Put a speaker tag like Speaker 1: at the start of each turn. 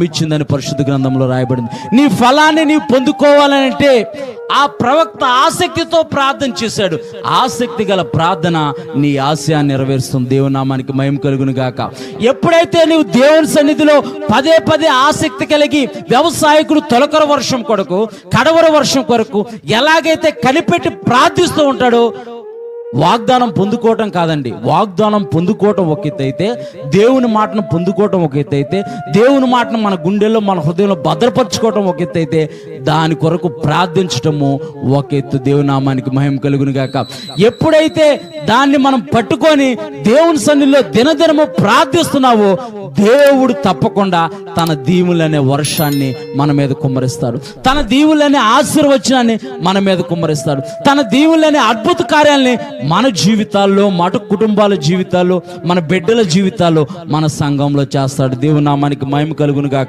Speaker 1: ఇచ్చిందని పరిశుద్ధ గ్రంథంలో రాయబడింది. నీ ఫలాన్ని నీవు పొందుకోవాలంటే ఆ ప్రవక్త ఆసక్తితో ప్రార్థన చేశాడు. ఆసక్తి గల ప్రార్థన నీ ఆశయాన్ని నెరవేరుస్తుంది. దేవుని నామానికి మహిమ కలుగును గాక. ఎప్పుడైతే నీవు దేవుని సన్నిధిలో పదే పదే ఆసక్తి కలిగి వ్యవసాయకుడు తొలకర వర్షం కొరకు కడవర వర్షం కొరకు ఎలాగైతే కనిపెట్టి ప్రార్థిస్తూ ఉంటాడో, వాగ్దానం పొందుకోవటం కాదండి, వాగ్దానం పొందుకోవటం ఒక ఎత్తు అయితే, దేవుని మాటను పొందుకోవటం ఒక ఎత్తు అయితే, దేవుని మాటను మన గుండెల్లో మన హృదయంలో భద్రపరచుకోవటం ఒక ఎత్తు అయితే, దాని కొరకు ప్రార్థించటము ఒక ఎత్తు. దేవుని నామానికి మహిమ కలుగును గాక. ఎప్పుడైతే దాన్ని మనం పట్టుకొని దేవుని సన్నిధిలో దినదినము ప్రార్థిస్తున్నావో, దేవుడు తప్పకుండా తన దీవులనే వర్షాన్ని మన మీద కుమ్మరిస్తాడు, తన దీవులనే ఆశీర్వచనాన్ని మన మీద కుమ్మరిస్తాడు, తన దీవులనే అద్భుత కార్యాలని మన జీవితాల్లో, మన కుటుంబాల జీవితాల్లో, మన బిడ్డల జీవితాల్లో, మన సంఘంలో చేస్తాడు. దేవుని నామానికి మహిమ కలుగును గాక.